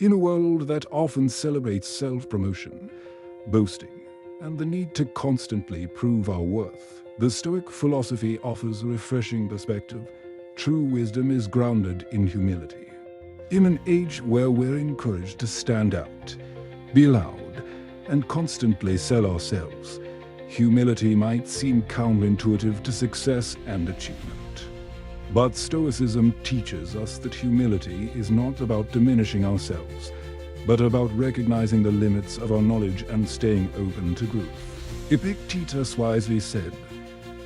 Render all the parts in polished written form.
In a world that often celebrates self-promotion, boasting, and the need to constantly prove our worth, the Stoic philosophy offers a refreshing perspective. True wisdom is grounded in humility. In an age where we're encouraged to stand out, be loud, and constantly sell ourselves, humility might seem counterintuitive to success and achievement. But Stoicism teaches us that humility is not about diminishing ourselves, but about recognizing the limits of our knowledge and staying open to growth. Epictetus wisely said,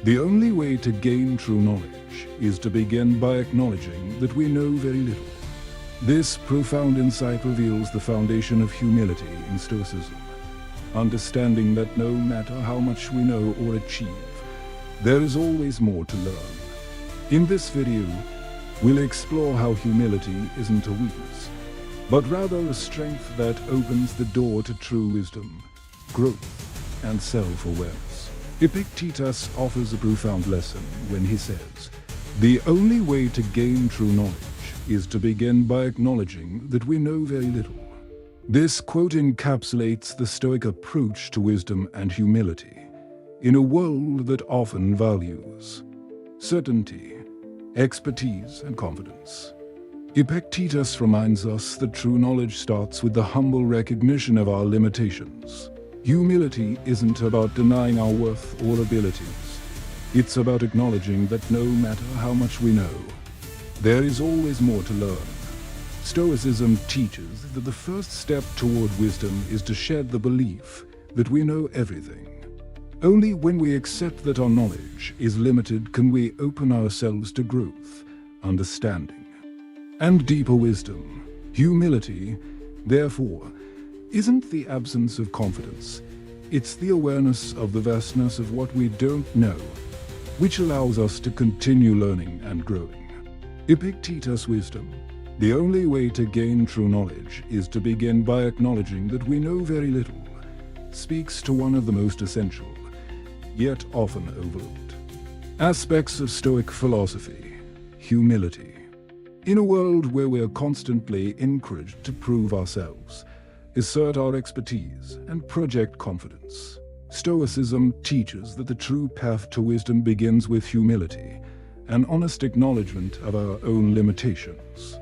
"The only way to gain true knowledge is to begin by acknowledging that we know very little." This profound insight reveals the foundation of humility in Stoicism, understanding that no matter how much we know or achieve, there is always more to learn. In this video, we'll explore how humility isn't a weakness, but rather a strength that opens the door to true wisdom, growth, and self-awareness. Epictetus offers a profound lesson when he says, "The only way to gain true knowledge is to begin by acknowledging that we know very little." This quote encapsulates the Stoic approach to wisdom and humility in a world that often values certainty, expertise, and confidence. Epictetus reminds us that true knowledge starts with the humble recognition of our limitations. Humility isn't about denying our worth or abilities. It's about acknowledging that no matter how much we know, there is always more to learn. Stoicism teaches that the first step toward wisdom is to shed the belief that we know everything. Only when we accept that our knowledge is limited can we open ourselves to growth, understanding, and deeper wisdom. Humility, therefore, isn't the absence of confidence. It's the awareness of the vastness of what we don't know, which allows us to continue learning and growing. Epictetus' wisdom: "The only way to gain true knowledge is to begin by acknowledging that we know very little," speaks to one of the most essential, yet often overlooked aspects of Stoic philosophy: humility. In a world where we are constantly encouraged to prove ourselves, assert our expertise, and project confidence, Stoicism teaches that the true path to wisdom begins with humility, an honest acknowledgement of our own limitations.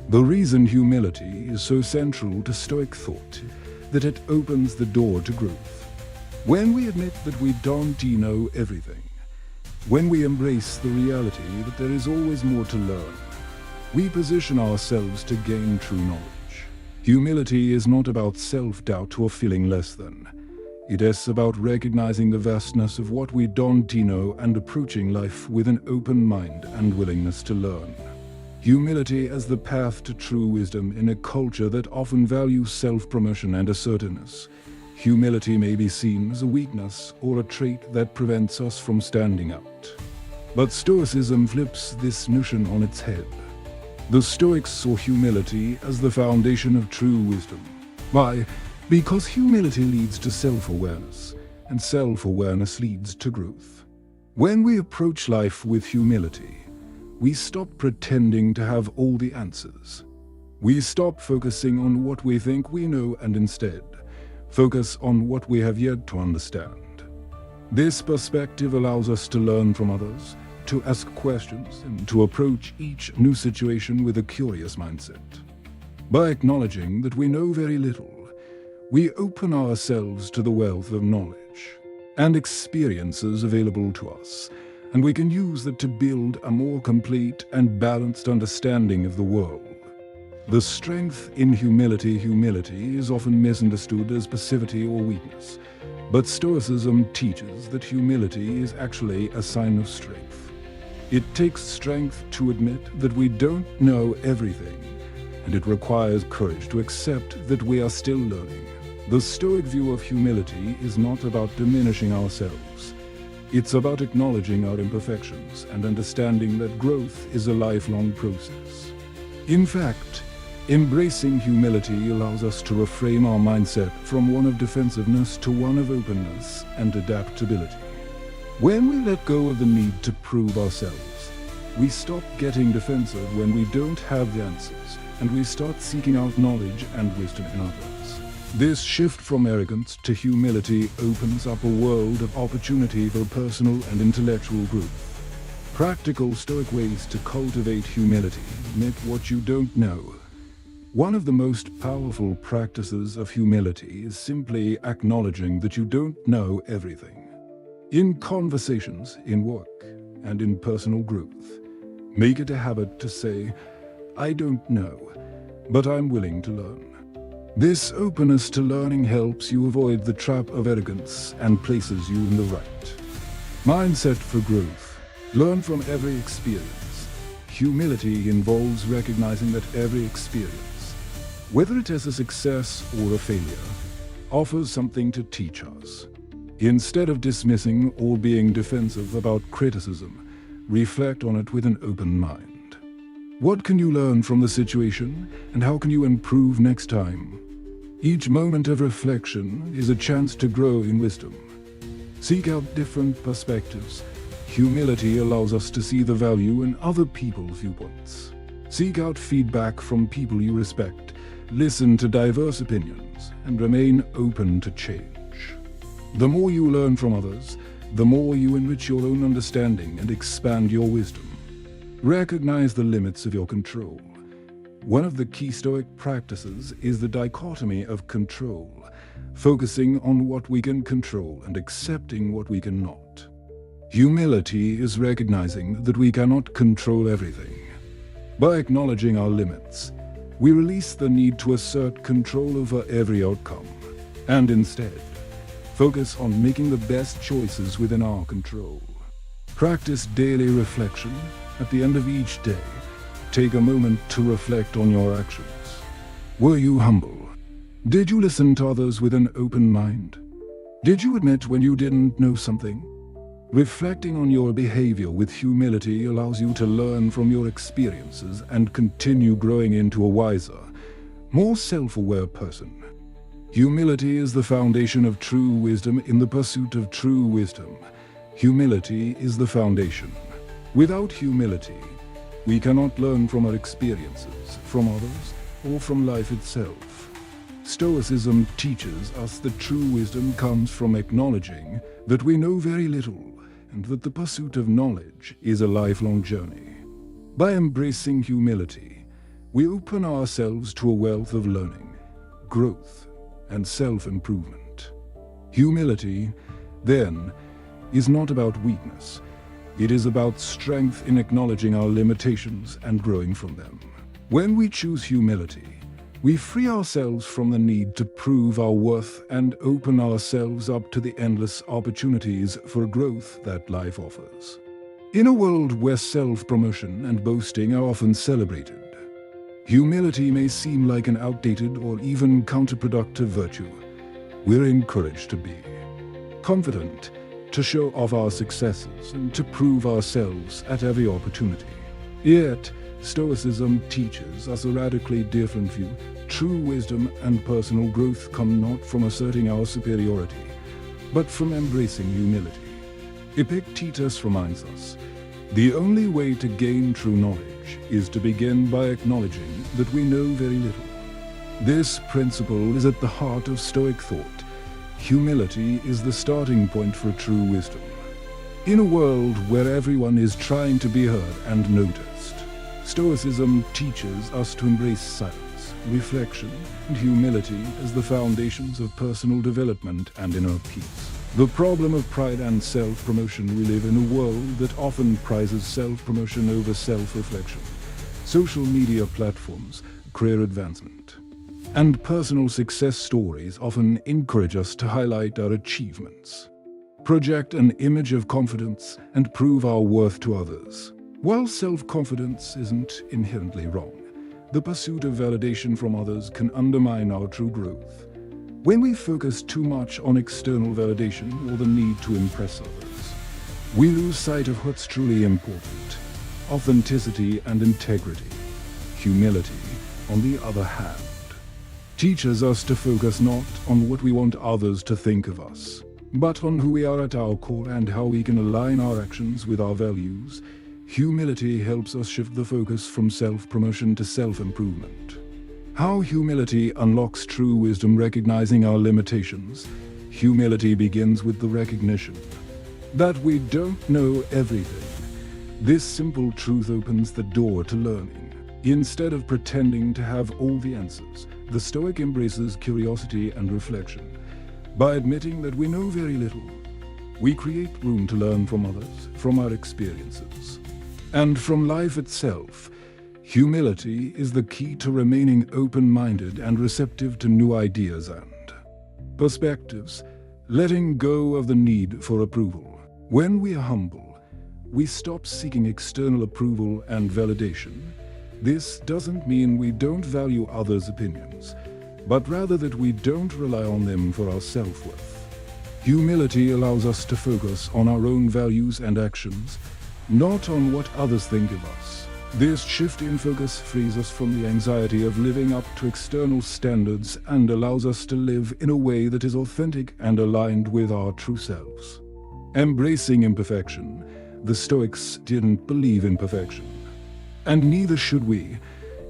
The reason humility is so central to Stoic thought, that it opens the door to growth. When we admit that we don't know everything, when we embrace the reality that there is always more to learn, we position ourselves to gain true knowledge. Humility is not about self-doubt or feeling less than. It is about recognizing the vastness of what we don't know and approaching life with an open mind and willingness to learn. Humility as the path to true wisdom in a culture that often values self-promotion and assertiveness. Humility may be seen as a weakness or a trait that prevents us from standing out. But Stoicism flips this notion on its head. The Stoics saw humility as the foundation of true wisdom. Why? Because humility leads to self-awareness, and self-awareness leads to growth. When we approach life with humility, we stop pretending to have all the answers. We stop focusing on what we think we know and instead focus on what we have yet to understand. This perspective allows us to learn from others, to ask questions, and to approach each new situation with a curious mindset. By acknowledging that we know very little, we open ourselves to the wealth of knowledge and experiences available to us, and we can use that to build a more complete and balanced understanding of the world. The strength in humility is often misunderstood as passivity or weakness, but Stoicism teaches that humility is actually a sign of strength. It takes strength to admit that we don't know everything, and it requires courage to accept that we are still learning. The Stoic view of humility is not about diminishing ourselves. It's about acknowledging our imperfections and understanding that growth is a lifelong process. In fact, embracing humility allows us to reframe our mindset from one of defensiveness to one of openness and adaptability. When we let go of the need to prove ourselves, we stop getting defensive when we don't have the answers, and we start seeking out knowledge and wisdom in others. This shift from arrogance to humility opens up a world of opportunity for personal and intellectual growth. Practical Stoic ways to cultivate humility. Admit what you don't know. One of the most powerful practices of humility is simply acknowledging that you don't know everything. In conversations, in work, and in personal growth, make it a habit to say, "I don't know, but I'm willing to learn." This openness to learning helps you avoid the trap of arrogance and places you in the right mindset for growth. Learn from every experience. Humility involves recognizing that every experience, whether it is a success or a failure, offers something to teach us. Instead of dismissing or being defensive about criticism, reflect on it with an open mind. What can you learn from the situation, and how can you improve next time? Each moment of reflection is a chance to grow in wisdom. Seek out different perspectives. Humility allows us to see the value in other people's viewpoints. Seek out feedback from people you respect. Listen to diverse opinions and remain open to change. The more you learn from others, the more you enrich your own understanding and expand your wisdom. Recognize the limits of your control. One of the key Stoic practices is the dichotomy of control, focusing on what we can control and accepting what we cannot. Humility is recognizing that we cannot control everything. By acknowledging our limits, we release the need to assert control over every outcome, and instead, focus on making the best choices within our control. Practice daily reflection. At the end of each day, take a moment to reflect on your actions. Were you humble? Did you listen to others with an open mind? Did you admit when you didn't know something? Reflecting on your behavior with humility allows you to learn from your experiences and continue growing into a wiser, more self-aware person. Humility is the foundation of true wisdom. In the pursuit of true wisdom, humility is the foundation. Without humility, we cannot learn from our experiences, from others, or from life itself. Stoicism teaches us that true wisdom comes from acknowledging that we know very little, and that the pursuit of knowledge is a lifelong journey. By embracing humility, we open ourselves to a wealth of learning, growth, and self-improvement. Humility, then, is not about weakness. It is about strength in acknowledging our limitations and growing from them. When we choose humility, we free ourselves from the need to prove our worth and open ourselves up to the endless opportunities for growth that life offers. In a world where self-promotion and boasting are often celebrated, humility may seem like an outdated or even counterproductive virtue. We're encouraged to be confident, to show off our successes, and to prove ourselves at every opportunity. Yet, Stoicism teaches us a radically different view. True wisdom and personal growth come not from asserting our superiority, but from embracing humility. Epictetus reminds us, the only way to gain true knowledge is to begin by acknowledging that we know very little. This principle is at the heart of Stoic thought. Humility is the starting point for true wisdom. In a world where everyone is trying to be heard and noticed, Stoicism teaches us to embrace silence, reflection, and humility as the foundations of personal development and inner peace. The problem of pride and self-promotion. We live in a world that often prizes self-promotion over self-reflection. Social media platforms, career advancement, and personal success stories often encourage us to highlight our achievements, project an image of confidence, and prove our worth to others. While self-confidence isn't inherently wrong, the pursuit of validation from others can undermine our true growth. When we focus too much on external validation or the need to impress others, we lose sight of what's truly important: authenticity and integrity. Humility, on the other hand, teaches us to focus not on what we want others to think of us, but on who we are at our core and how we can align our actions with our values. Humility helps us shift the focus from self-promotion to self-improvement. How humility unlocks true wisdom. Recognizing our limitations. Humility begins with the recognition that we don't know everything. This simple truth opens the door to learning. Instead of pretending to have all the answers, the Stoic embraces curiosity and reflection. By admitting that we know very little, we create room to learn from others, from our experiences, and from life itself. Humility is the key to remaining open-minded and receptive to new ideas and perspectives, letting go of the need for approval. When we are humble, we stop seeking external approval and validation. This doesn't mean we don't value others' opinions, but rather that we don't rely on them for our self-worth. Humility allows us to focus on our own values and actions, not on what others think of us. This shift in focus frees us from the anxiety of living up to external standards and allows us to live in a way that is authentic and aligned with our true selves. Embracing imperfection. The Stoics didn't believe in perfection, and neither should we.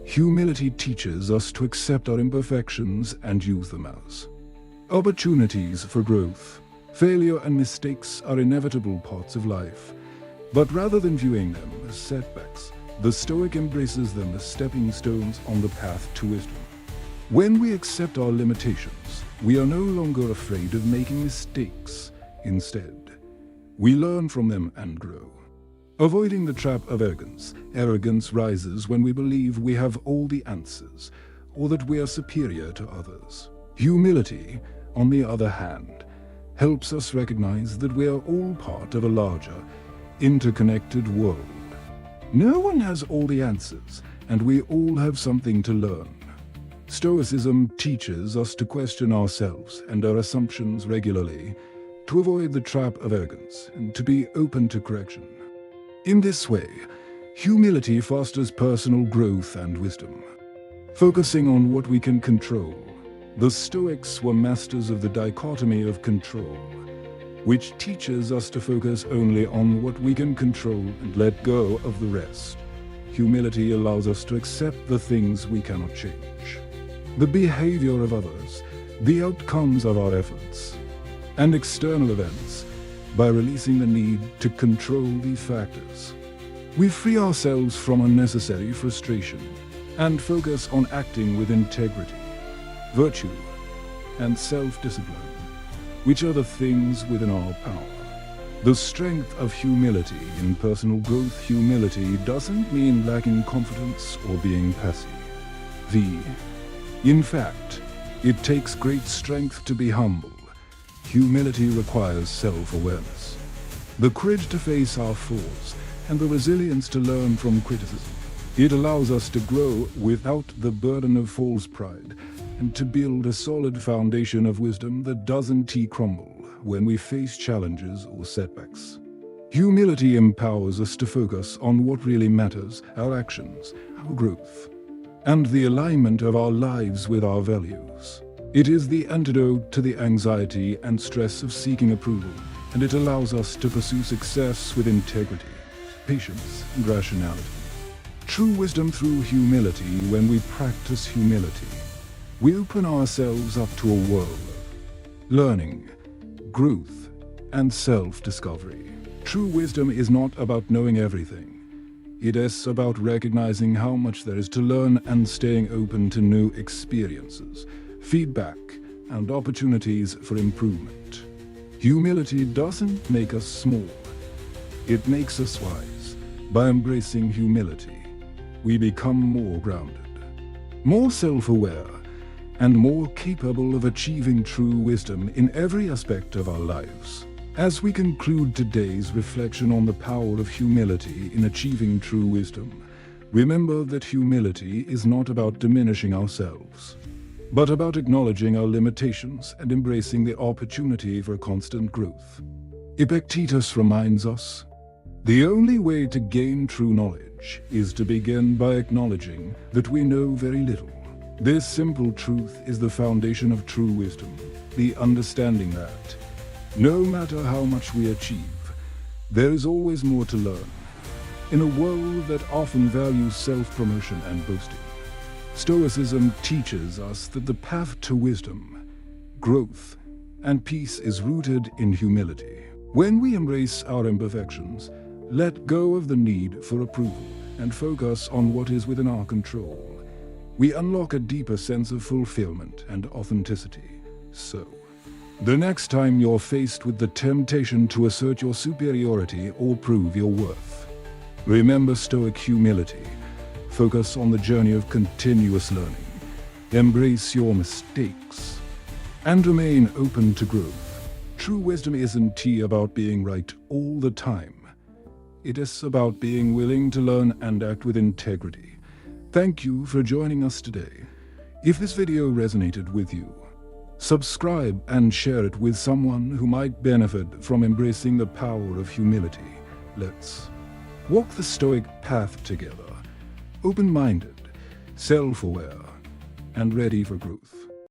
Humility teaches us to accept our imperfections and use them as opportunities for growth. Failure and mistakes are inevitable parts of life, but rather than viewing them as setbacks, the Stoic embraces them as stepping stones on the path to wisdom. When we accept our limitations, we are no longer afraid of making mistakes. Instead, we learn from them and grow. Avoiding the trap of arrogance. Arrogance rises when we believe we have all the answers, or that we are superior to others. Humility, on the other hand, helps us recognize that we are all part of a larger, interconnected world. No one has all the answers, and we all have something to learn. Stoicism teaches us to question ourselves and our assumptions regularly, to avoid the trap of arrogance and to be open to correction. In this way, humility fosters personal growth and wisdom. Focusing on what we can control. The Stoics were masters of the dichotomy of control, which teaches us to focus only on what we can control and let go of the rest. Humility allows us to accept the things we cannot change, the behavior of others, the outcomes of our efforts, and external events. By releasing the need to control these factors, we free ourselves from unnecessary frustration and focus on acting with integrity, virtue, and self-discipline, which are the things within our power. The strength of humility in personal growth. Humility doesn't mean lacking confidence or being passive. In fact, it takes great strength to be humble. Humility requires self-awareness, the courage to face our flaws, and the resilience to learn from criticism. It allows us to grow without the burden of false pride, and to build a solid foundation of wisdom that doesn't crumble when we face challenges or setbacks. Humility empowers us to focus on what really matters, our actions, our growth, and the alignment of our lives with our values. It is the antidote to the anxiety and stress of seeking approval, and it allows us to pursue success with integrity, patience, and rationality. True wisdom through humility. When we practice humility, we open ourselves up to a world of learning, growth, and self-discovery. True wisdom is not about knowing everything. It is about recognizing how much there is to learn and staying open to new experiences, feedback, and opportunities for improvement. Humility doesn't make us small. It makes us wise. By embracing humility, we become more grounded, more self-aware, and more capable of achieving true wisdom in every aspect of our lives. As we conclude today's reflection on the power of humility in achieving true wisdom, remember that humility is not about diminishing ourselves, but about acknowledging our limitations and embracing the opportunity for constant growth. Epictetus reminds us, the only way to gain true knowledge is to begin by acknowledging that we know very little. This simple truth is the foundation of true wisdom, the understanding that, no matter how much we achieve, there is always more to learn, In a world that often values self-promotion and boasting, Stoicism teaches us that the path to wisdom, growth, and peace is rooted in humility. When we embrace our imperfections, let go of the need for approval, and focus on what is within our control, we unlock a deeper sense of fulfillment and authenticity. So, the next time you're faced with the temptation to assert your superiority or prove your worth, remember Stoic humility. Focus on the journey of continuous learning. Embrace your mistakes and remain open to growth. True wisdom isn't about being right all the time. It is about being willing to learn and act with integrity. Thank you for joining us today. If this video resonated with you, subscribe and share it with someone who might benefit from embracing the power of humility. Let's walk the Stoic path together, open-minded, self-aware, and ready for growth.